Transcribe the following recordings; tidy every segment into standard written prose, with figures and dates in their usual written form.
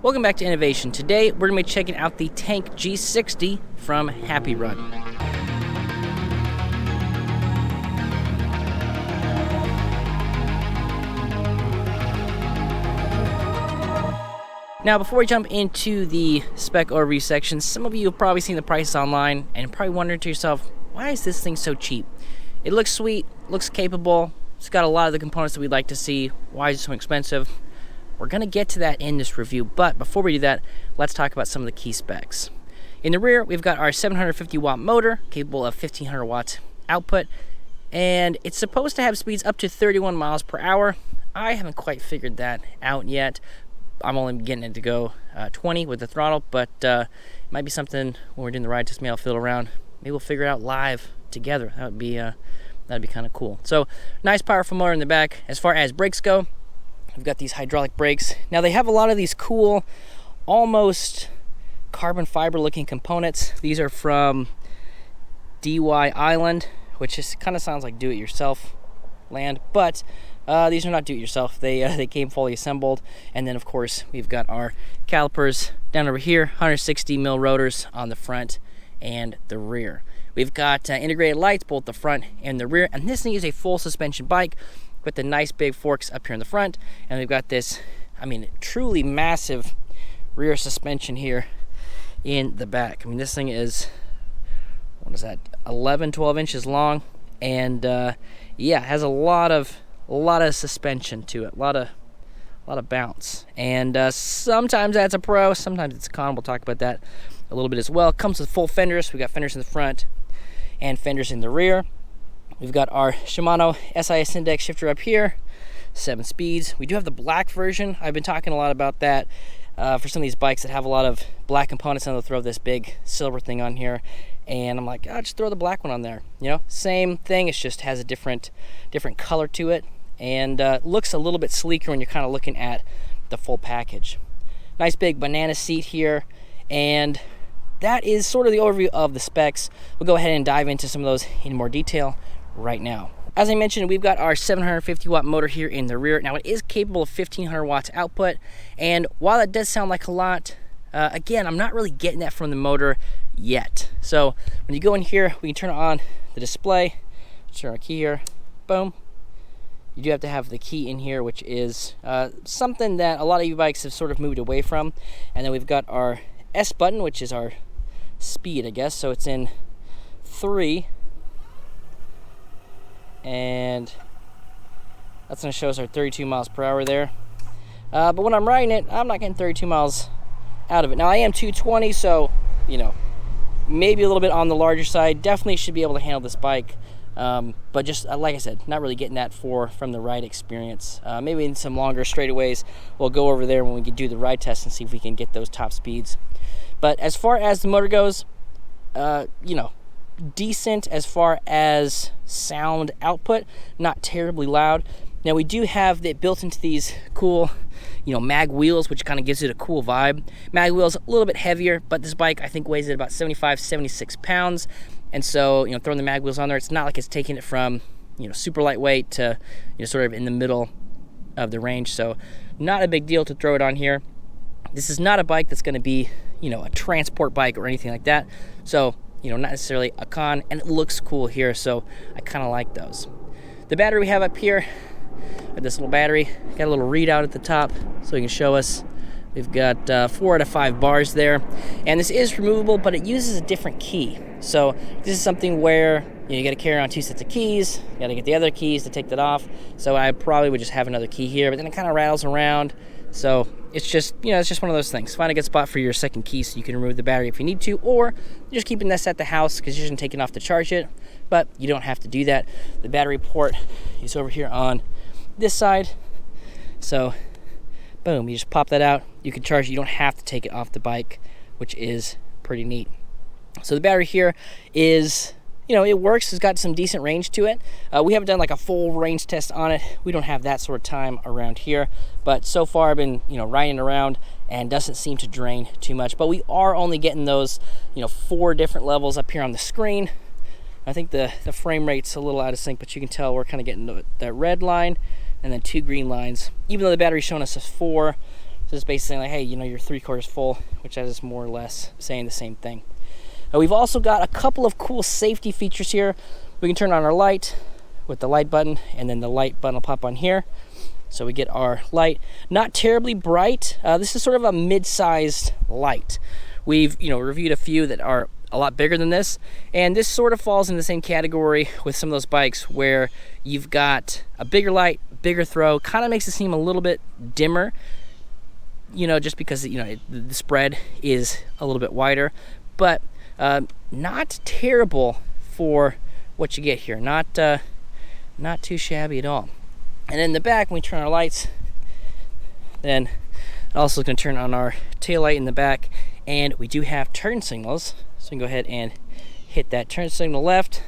Welcome back to Innovation. Today we're going to be checking out the Tank G60 from Happyrun. Now before we jump into the spec overview section, some of you have probably seen the prices online and probably wondering to yourself, why is this thing so cheap? It looks sweet, looks capable, it's got a lot of the components that we'd like to see. Why is it so expensive? We're going to get to that in this review, but before we do that, let's talk about some of the key specs. In the rear, we've got our 750 watt motor, capable of 1500 watts output, and it's supposed to have speeds up to 31 miles per hour. I haven't quite figured that out yet. I'm only getting it to go 20 with the throttle, but it might be something when we're doing the ride test, maybe I'll fiddle around. Maybe we'll figure it out live together. That'd be kind of cool. So, nice powerful motor in the back. As far as brakes go, we've got these hydraulic brakes. Now they have a lot of these cool, almost carbon fiber looking components. These are from DY Island, which is kind of sounds like do-it-yourself land, but these are not do-it-yourself. They came fully assembled. And then of course we've got our calipers down over here, 160 mil rotors on the front and the rear. We've got integrated lights both the front and the rear, and this thing is a full suspension bike with the nice big forks up here in the front, and we've got this, truly massive rear suspension here in the back. This thing is, 11, 12 inches long, and yeah, has a lot of suspension to it, a lot of bounce, and sometimes that's a pro, sometimes it's a con. We'll talk about that a little bit as well. It comes with full fenders. We got fenders in the front and fenders in the rear. We've got our Shimano SIS index shifter up here, 7 speeds. We do have the black version. I've been talking a lot about that for some of these bikes that have a lot of black components, and they'll throw this big silver thing on here. And I'm like, just throw the black one on there. Same thing. It just has a different color to it, and looks a little bit sleeker when you're kind of looking at the full package. Nice big banana seat here, and that is sort of the overview of the specs. We'll go ahead and dive into some of those in more detail right now. As I mentioned, we've got our 750 watt motor here in the rear. Now it is capable of 1500 watts output, and while that does sound like a lot, again, I'm not really getting that from the motor yet. So when you go in here, we can turn on the display, turn our key here, boom. You do have to have the key in here, which is something that a lot of e-bikes have sort of moved away from. And then we've got our S button, which is our speed, I guess. So it's in 3, and that's going to show us our 32 miles per hour there. But when I'm riding it, I'm not getting 32 miles out of it. Now I am 220, so maybe a little bit on the larger side. Definitely should be able to handle this bike, but just like I said, not really getting that from the ride experience. Maybe in some longer straightaways, we'll go over there when we can do the ride test and see if we can get those top speeds. But as far as the motor goes, decent as far as sound output, not terribly loud. Now we do have it built into these cool, mag wheels, which kind of gives it a cool vibe. Mag wheels a little bit heavier, but this bike I think weighs at about 75, 76 pounds. And so, throwing the mag wheels on there, it's not like it's taking it from, super lightweight to, sort of in the middle of the range. So not a big deal to throw it on here. This is not a bike that's going to be, a transport bike or anything like that. So, not necessarily a con, and it looks cool here, so I kind of like those. The battery we have up here, this little battery, got a little readout at the top so we can show us. We've got 4 out of 5 bars there, and this is removable, but it uses a different key. So this is something where you got to carry around 2 sets of keys, you got to get the other keys to take that off. So I probably would just have another key here, but then it kind of rattles around. So it's just, it's just one of those things. Find a good spot for your second key so you can remove the battery if you need to, or you're just keeping this at the house because you're just taking off to charge it, but you don't have to do that. The battery port is over here on this side. So boom, you just pop that out. You can charge it. You don't have to take it off the bike, which is pretty neat. So the battery here is, it works. It's got some decent range to it. We haven't done like a full range test on it. We don't have that sort of time around here. But so far I've been, riding around and doesn't seem to drain too much. But we are only getting those, 4 different levels up here on the screen. I think the frame rate's a little out of sync, but you can tell we're kind of getting that red line and then 2 green lines. Even though the battery's showing us a 4, So it's basically like, hey, you know, you're 3/4 full, which is more or less saying the same thing. We've also got a couple of cool safety features here. We can turn on our light with the light button, and then the light button will pop on here. So we get our light. Not terribly bright. This is sort of a mid-sized light. We've, you know, reviewed a few that are a lot bigger than this, and this sort of falls in the same category with some of those bikes where you've got a bigger light, bigger throw, kind of makes it seem a little bit dimmer, you know, just because, you know, the spread is a little bit wider, but not terrible for what you get here. Not too shabby at all. And in the back, when we turn our lights, then also going to turn on our tail light in the back, and we do have turn signals. So we can go ahead and hit that turn signal left.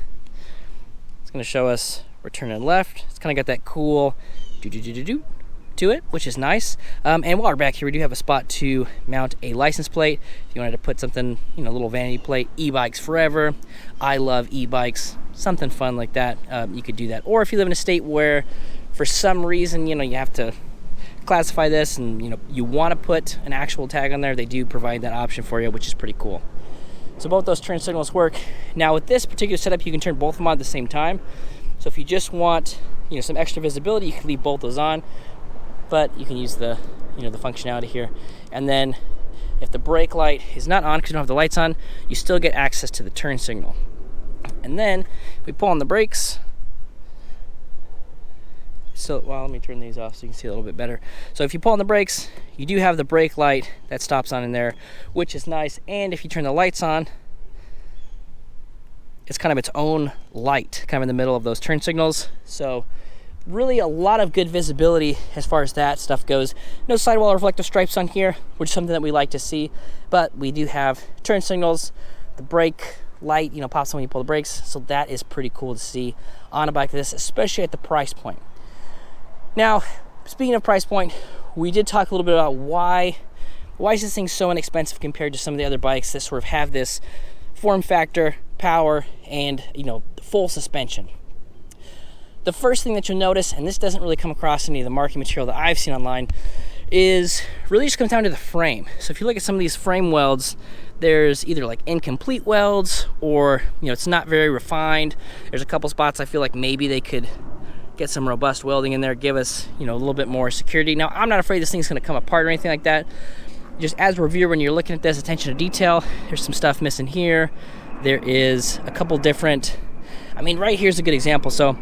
It's going to show us we're turning left. It's kind of got that cool do-do-do-do-do to it, which is nice. And while we're back here, we do have a spot to mount a license plate. If you wanted to put something, you know, a little vanity plate, e-bikes forever. I love e-bikes. Something fun like that, you could do that. Or if you live in a state where, for some reason, you know, you have to classify this and, you know, you want to put an actual tag on there, they do provide that option for you, which is pretty cool. So both those turn signals work. Now with this particular setup, you can turn both of them on at the same time. So if you just want, you know, some extra visibility, you can leave both those on, but you can use the, you know, the functionality here. And then if the brake light is not on because you don't have the lights on, you still get access to the turn signal. And then if we pull on the brakes, so, well, let me turn these off so you can see a little bit better. So if you pull on the brakes, you do have the brake light that stops on in there, which is nice. And if you turn the lights on, it's kind of its own light, kind of in the middle of those turn signals. So really a lot of good visibility as far as that stuff goes. No sidewall reflective stripes on here, which is something that we like to see. But we do have turn signals, the brake light, you know, pops on when you pull the brakes. So that is pretty cool to see on a bike like this, especially at the price point. Now, speaking of price point, we did talk a little bit about why is this thing so inexpensive compared to some of the other bikes that sort of have this form factor, power, and, you know, full suspension. The first thing that you'll notice, and this doesn't really come across any of the marketing material that I've seen online, is really just comes down to the frame. So if you look at some of these frame welds, there's either like incomplete welds or, you know, it's not very refined. There's a couple spots I feel like maybe they could get some robust welding in there, give us, you know, a little bit more security. Now, I'm not afraid this thing's going to come apart or anything like that. Just as a reviewer, when you're looking at this, attention to detail, there's some stuff missing here. There is a couple different, I mean, right here's a good example. So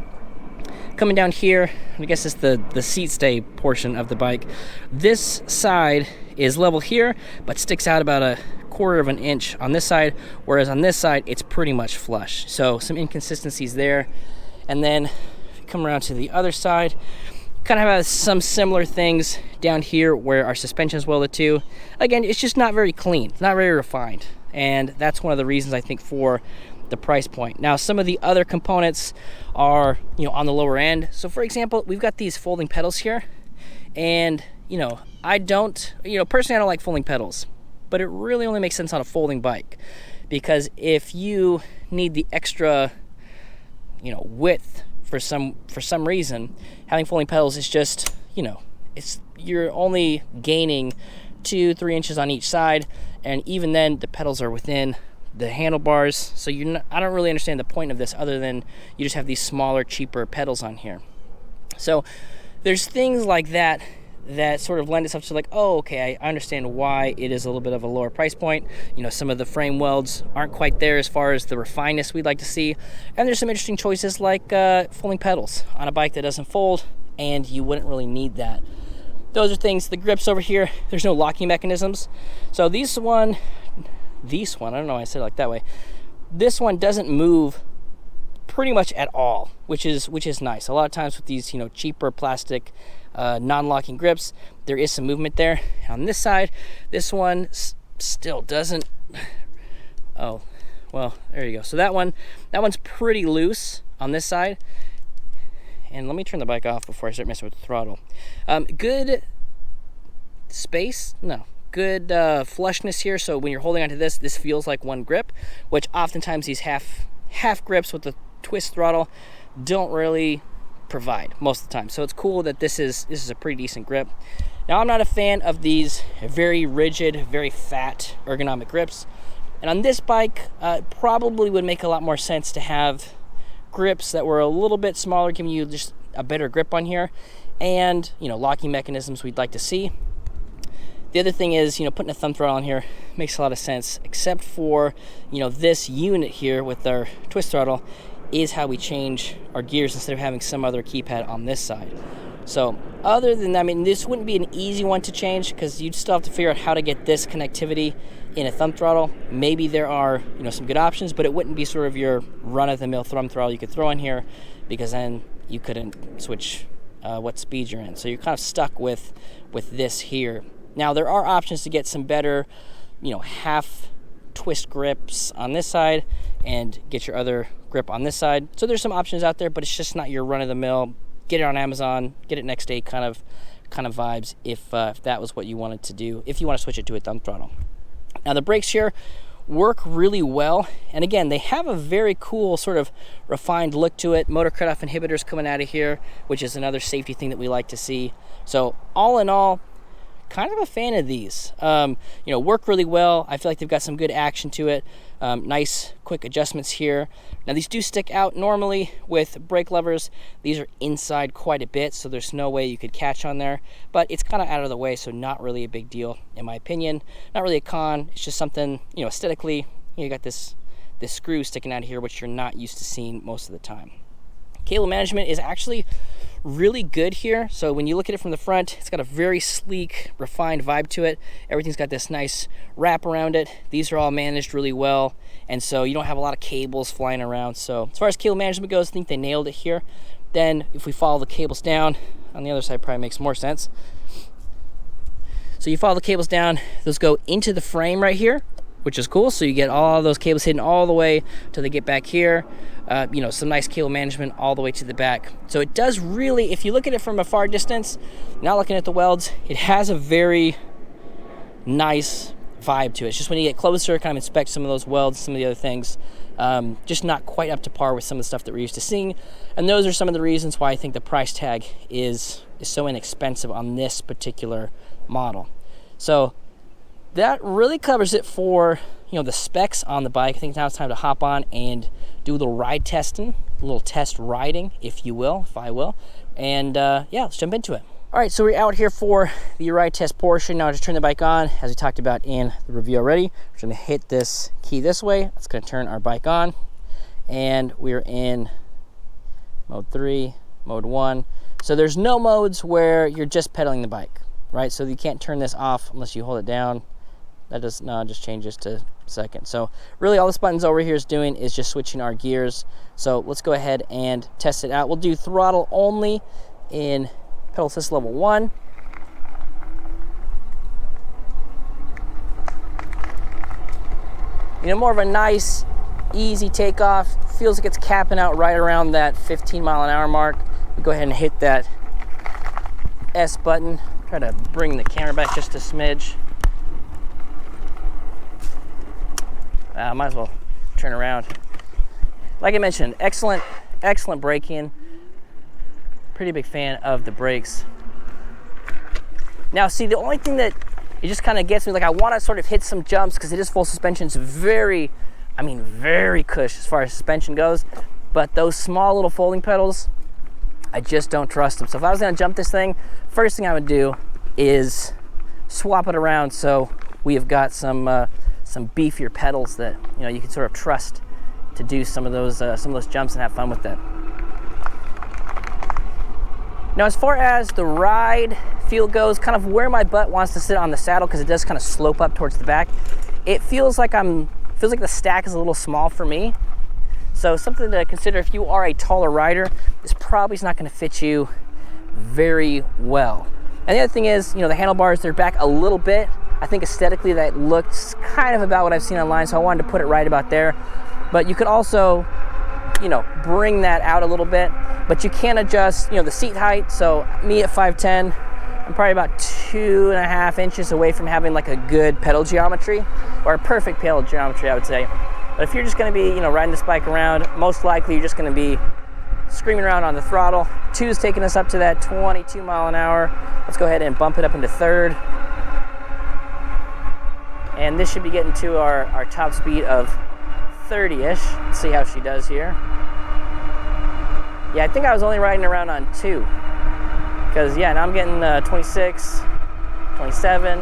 coming down here, I guess it's the seat stay portion of the bike. This side is level here, but sticks out about a 1/4 of an inch on this side, whereas on this side, it's pretty much flush. So some inconsistencies there. And then come around to the other side, kind of have some similar things down here where our suspension is welded to. Again, it's just not very clean, it's not very refined, and that's one of the reasons I think for the price point. Now, some of the other components are, you know, on the lower end. So for example, we've got these folding pedals here, and, you know, personally I don't like folding pedals, but it really only makes sense on a folding bike, because if you need the extra, you know, width for some reason, having folding pedals is just, you know, you're only gaining 2-3 inches on each side, and even then the pedals are within the handlebars. So I don't really understand the point of this other than you just have these smaller, cheaper pedals on here. So there's things like that that sort of lend itself to like, oh, okay, I understand why it is a little bit of a lower price point. You know, some of the frame welds aren't quite there as far as the refinedness we'd like to see. And there's some interesting choices like folding pedals on a bike that doesn't fold, and you wouldn't really need that. Those are things. The grips over here, there's no locking mechanisms. So this one, I don't know why I said it like that way. This one doesn't move pretty much at all, which is nice. A lot of times with these, you know, cheaper plastic non-locking grips, there is some movement there. On this side, this one still doesn't. Oh, well, there you go. So that one's pretty loose on this side. And let me turn the bike off before I start messing with the throttle. Good space, good flushness here. So when you're holding onto this feels like one grip, which oftentimes these half grips with the twist throttle don't really provide most of the time. So it's cool that this is a pretty decent grip. Now, I'm not a fan of these very rigid, very fat ergonomic grips. And on this bike, it probably would make a lot more sense to have grips that were a little bit smaller, giving you just a better grip on here. And, locking mechanisms we'd like to see. The other thing is, putting a thumb throttle on here makes a lot of sense, except for, this unit here with our twist throttle is how we change our gears instead of having some other keypad on this side. So other than that, this wouldn't be an easy one to change because you'd still have to figure out how to get this connectivity in a thumb throttle. Maybe there are, some good options, but it wouldn't be sort of your run-of-the-mill thumb throttle you could throw in here, because then you couldn't switch what speed you're in. So you're kind of stuck with this here. Now, there are options to get some better, half twist grips on this side and get your other grip on this side. So there's some options out there, but it's just not your run-of-the-mill, get it on Amazon, get it next day kind of vibes if that was what you wanted to do, if you want to switch it to a thumb throttle. Now, the brakes here work really well, and again, they have a very cool sort of refined look to it. Motor cutoff inhibitors coming out of here, which is another safety thing that we like to see. So all in all, kind of a fan of these. Work really well. I feel like they've got some good action to it. Nice quick adjustments here. Now, these do stick out normally with brake levers. These are inside quite a bit, so there's no way you could catch on there, but it's kind of out of the way, so not really a big deal in my opinion. Not really a con. It's just something, aesthetically, you got this screw sticking out here, which you're not used to seeing most of the time. Cable management is actually really good here. So when you look at it from the front, it's got a very sleek, refined vibe to it. Everything's got this nice wrap around it. These are all managed really well, and so you don't have a lot of cables flying around. So as far as cable management goes, I think they nailed it here. Then if we follow the cables down, on the other side probably makes more sense. So you follow the cables down, those go into the frame right here, which is cool. So you get all those cables hidden all the way till they get back here. Some nice cable management all the way to the back. So it does really, if you look at it from a far distance, not looking at the welds, it has a very nice vibe to it. It's just when you get closer, kind of inspect some of those welds, some of the other things, just not quite up to par with some of the stuff that we're used to seeing. And those are some of the reasons why I think the price tag is so inexpensive on this particular model. So that really covers it for the specs on the bike. I think now it's time to hop on and do a little ride testing, a little test riding, if you will, if I will. And let's jump into it. All right, so we're out here for the ride test portion. Now I just turn the bike on, as we talked about in the review already. We're gonna hit this key this way. It's gonna turn our bike on, and we're in mode 3, mode 1. So there's no modes where you're just pedaling the bike, right? So you can't turn this off unless you hold it down. That does not just changes to second. So really all this button's over here is doing is just switching our gears. So let's go ahead and test it out. We'll do throttle only in pedal assist level 1. More of a nice, easy takeoff. Feels like it's capping out right around that 15 mile an hour mark. We'll go ahead and hit that S button. Try to bring the camera back just a smidge. Might as well turn around. Like I mentioned, excellent braking. Pretty big fan of the brakes. Now, see, the only thing that it just kind of gets me, like I want to sort of hit some jumps because it is full suspension. It's very cush as far as suspension goes. But those small little folding pedals, I just don't trust them. So if I was going to jump this thing, first thing I would do is swap it around so we have got some beefier pedals that you can sort of trust to do some of those jumps and have fun with that. Now, as far as the ride feel goes, kind of where my butt wants to sit on the saddle, because it does kind of slope up towards the back, it feels like the stack is a little small for me. So something to consider if you are a taller rider, this probably is not going to fit you very well. And the other thing is, the handlebars, they're back a little bit. I think aesthetically that looks kind of about what I've seen online, so I wanted to put it right about there. But you could also, bring that out a little bit, but you can adjust, the seat height. So me at 5'10", I'm probably about 2.5 inches away from having like a good pedal geometry, or a perfect pedal geometry, I would say. But if you're just gonna be, riding this bike around, most likely you're just gonna be screaming around on the throttle. 2's taking us up to that 22 mile an hour. Let's go ahead and bump it up into 3rd. And this should be getting to our top speed of 30-ish. Let's see how she does here. Yeah, I think I was only riding around on 2. Because, yeah, now I'm getting 26, 27,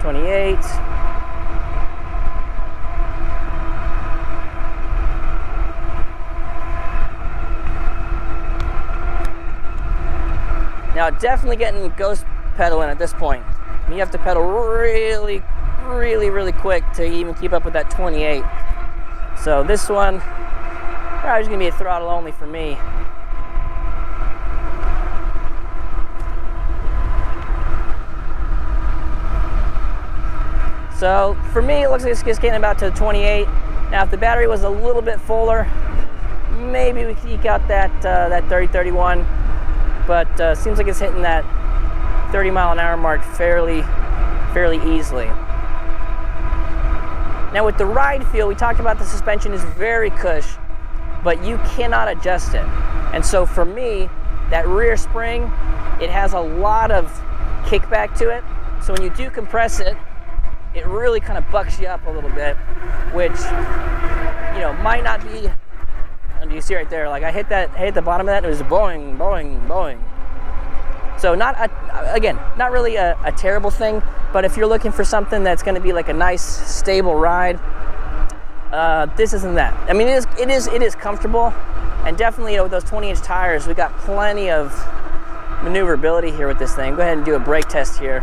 28. Now, definitely getting ghost pedaling at this point. You have to pedal really, really, really quick to even keep up with that 28. So this one, probably is going to be a throttle only for me. So for me, it looks like it's just getting about to 28. Now, if the battery was a little bit fuller, maybe we could eke out that 30, 31. But seems like it's hitting that 30 mile an hour mark fairly easily. Now with the ride feel, we talked about the suspension is very cush, but you cannot adjust it. And so for me, that rear spring, it has a lot of kickback to it. So when you do compress it, it really kind of bucks you up a little bit, which, you know, might not be. And you see right there, like I hit the bottom of that, and it was boing, boing, boing. So not really a terrible thing, but if you're looking for something that's going to be like a nice, stable ride, this isn't that. I mean, it is comfortable, and definitely, you know, with those 20-inch tires, we got plenty of maneuverability here with this thing. Go ahead and do a brake test here.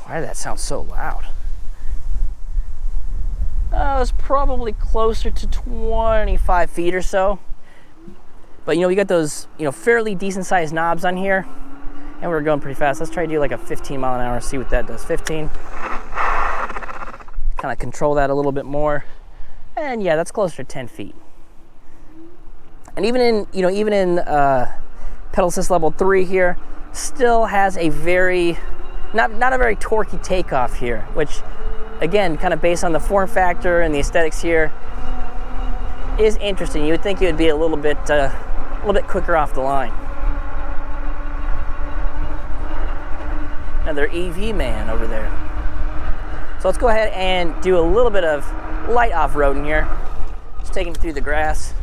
Why did that sound so loud? It was probably closer to 25 feet or so. But, you know, we got those, you know, fairly decent sized knobs on here. And we're going pretty fast. Let's try to do like a 15 mile an hour, see what that does. 15. Kind of control that a little bit more. And yeah, that's closer to 10 feet. And even in pedal assist level 3 here, still has a very, not a very torquey takeoff here, which, again, kind of based on the form factor and the aesthetics here, is interesting. You would think it would be a little bit quicker off the line. Another EV man over there. So let's go ahead and do a little bit of light off-roading here. Just taking it through the grass.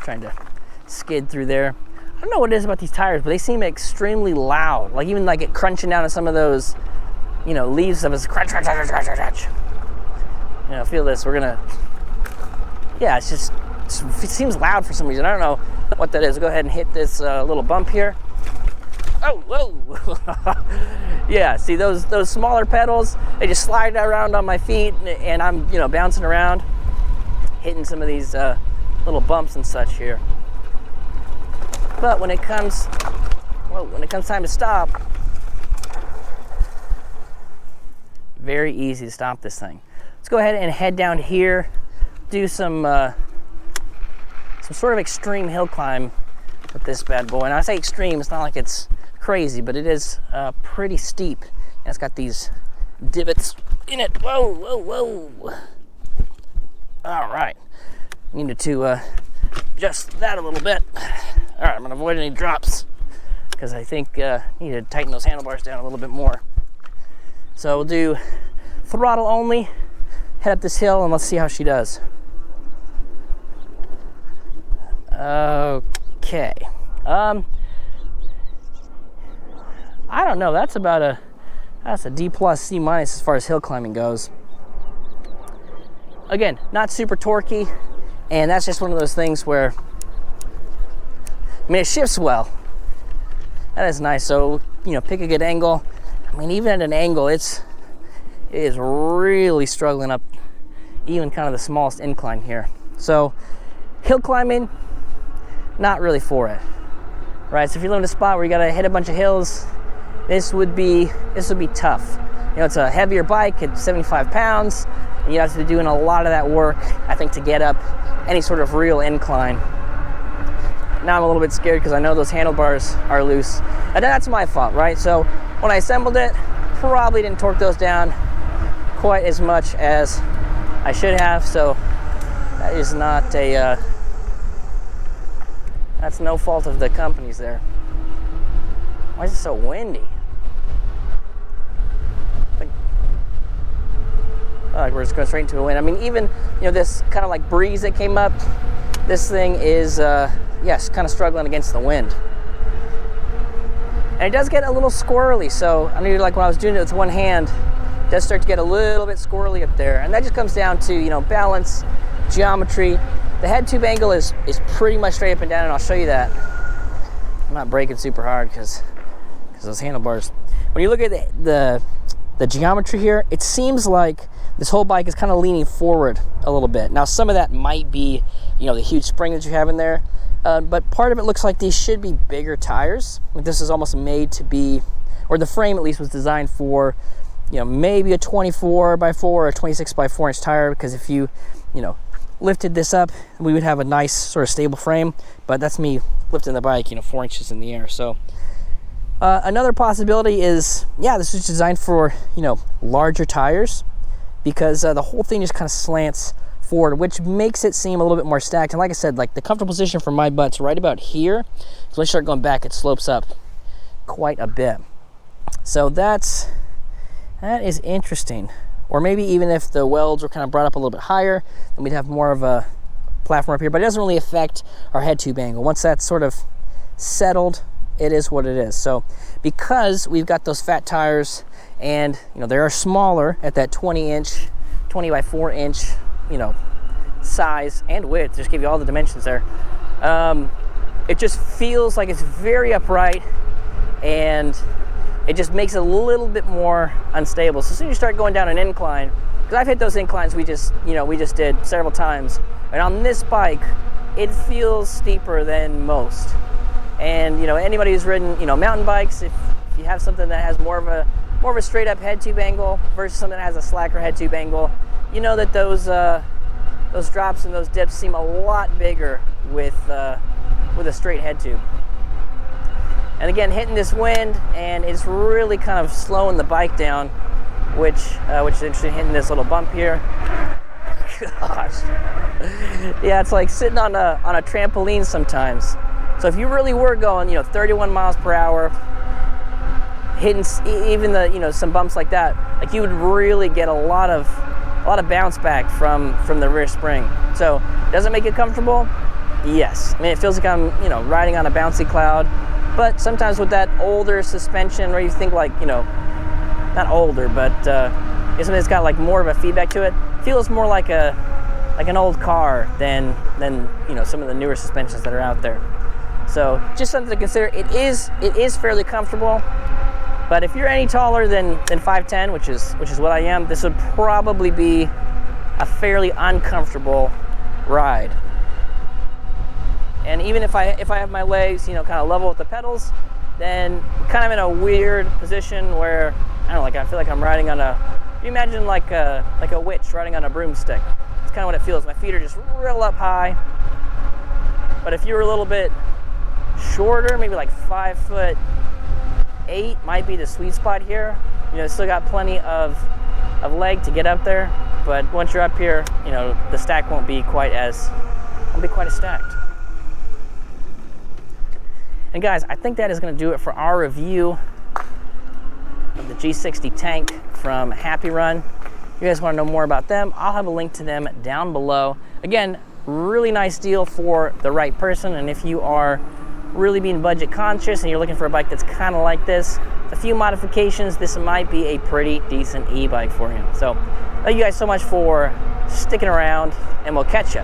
Trying to skid through there. I don't know what it is about these tires, but they seem extremely loud. Like even like it crunching down on some of those, you know, leaves of us. Crunch, crunch, crunch, crunch, crunch. You know, feel this. We're gonna. Yeah, it seems loud for some reason. I don't know what that is. Go ahead and hit this little bump here. Oh, whoa! Yeah, see those smaller pedals? They just slide around on my feet, and I'm, you know, bouncing around, hitting some of these little bumps and such here. But when it comes time to stop, very easy to stop this thing. Let's go ahead and head down here, do some sort of extreme hill climb with this bad boy. And I say extreme, it's not like it's crazy, but it is pretty steep. And it's got these divots in it. Whoa, whoa, whoa. All right. Needed to adjust that a little bit. All right, I'm gonna avoid any drops because I think I need to tighten those handlebars down a little bit more. So we'll do throttle only, head up this hill, and let's see how she does. Okay. I don't know. That's a D plus, C minus as far as hill climbing goes. Again, not super torquey, and that's just one of those things where, I mean, it shifts well. That is nice. So, you know, pick a good angle. I mean, even at an angle, it is really struggling up even kind of the smallest incline here. So, hill climbing, not really for it, right? So if you're living in a spot where you gotta hit a bunch of hills, this would be tough. You know, it's a heavier bike, it's 75 pounds, and you have to be doing a lot of that work, I think, to get up any sort of real incline. Now I'm a little bit scared because I know those handlebars are loose. And that's my fault, right? So when I assembled it, probably didn't torque those down quite as much as I should have, so that is not a, that's no fault of the company's there. Why is it so windy? Like we're just going straight into a wind. I mean, even, you know, this kind of like breeze that came up, this thing is, yes, kind of struggling against the wind. And it does get a little squirrely, so I mean, like when I was doing it with one hand, it does start to get a little bit squirrely up there. And that just comes down to, you know, balance, geometry. The head tube angle is pretty much straight up and down, and I'll show you that. I'm not braking super hard because those handlebars. When you look at the geometry here, it seems like this whole bike is kind of leaning forward a little bit. Now, some of that might be, you know, the huge spring that you have in there, but part of it looks like these should be bigger tires. Like this is almost made to be, or the frame at least was designed for, you know, maybe a 24x4 or a 26x4 inch tire, because if you know, lifted this up, we would have a nice sort of stable frame, but that's me lifting the bike, you know, 4 inches in the air. So another possibility is, yeah, this is designed for, you know, larger tires, because the whole thing just kind of slants forward, which makes it seem a little bit more stacked. And like I said, like the comfortable position for my butt's right about here. So once you start going back, it slopes up quite a bit. So that is interesting. Or maybe even if the welds were kind of brought up a little bit higher, then we'd have more of a platform up here, but it doesn't really affect our head tube angle. Once that's sort of settled, it is what it is. So because we've got those fat tires, and you know, they are smaller at that 20x4 inch, you know, size and width, just give you all the dimensions there, it just feels like it's very upright, and it just makes it a little bit more unstable. So as soon as you start going down an incline, because I've hit those inclines we just did several times, and on this bike it feels steeper than most. And you know, anybody who's ridden, you know, mountain bikes, if you have something that has more of a straight up head tube angle versus something that has a slacker head tube angle, you know that those drops and those dips seem a lot bigger with a straight head tube. And again, hitting this wind, and it's really kind of slowing the bike down, which is interesting, hitting this little bump here. Gosh. Yeah, it's like sitting on a trampoline sometimes. So if you really were going, you know, 31 miles per hour, hitting even the, you know, some bumps like that, like you would really get a lot of bounce back from the rear spring. So does it make it comfortable? Yes. I mean, it feels like I'm, you know, riding on a bouncy cloud. But sometimes with that older suspension, where you think like, you know, not older, but something that's got like more of a feedback to it, feels more like an old car than you know, some of the newer suspensions that are out there. So just something to consider. It is fairly comfortable, but if you're any taller than 5'10", which is what I am, this would probably be a fairly uncomfortable ride. And even if I have my legs, you know, kind of level with the pedals, then kind of in a weird position where, I don't know, like I feel like I'm riding on you imagine like a witch riding on a broomstick. It's kind of what it feels. My feet are just real up high. But if you were a little bit shorter, maybe like 5'8", might be the sweet spot here. You know, still got plenty of leg to get up there, but once you're up here, you know, the stack won't be quite as stacked. And guys, I think that is going to do it for our review of the G60 tank from Happyrun. If you guys want to know more about them, I'll have a link to them down below. Again, really nice deal for the right person, and if you are really being budget conscious and you're looking for a bike that's kind of like this, a few modifications, this might be a pretty decent e-bike for you. So thank you guys so much for sticking around, and we'll catch you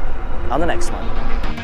on the next one.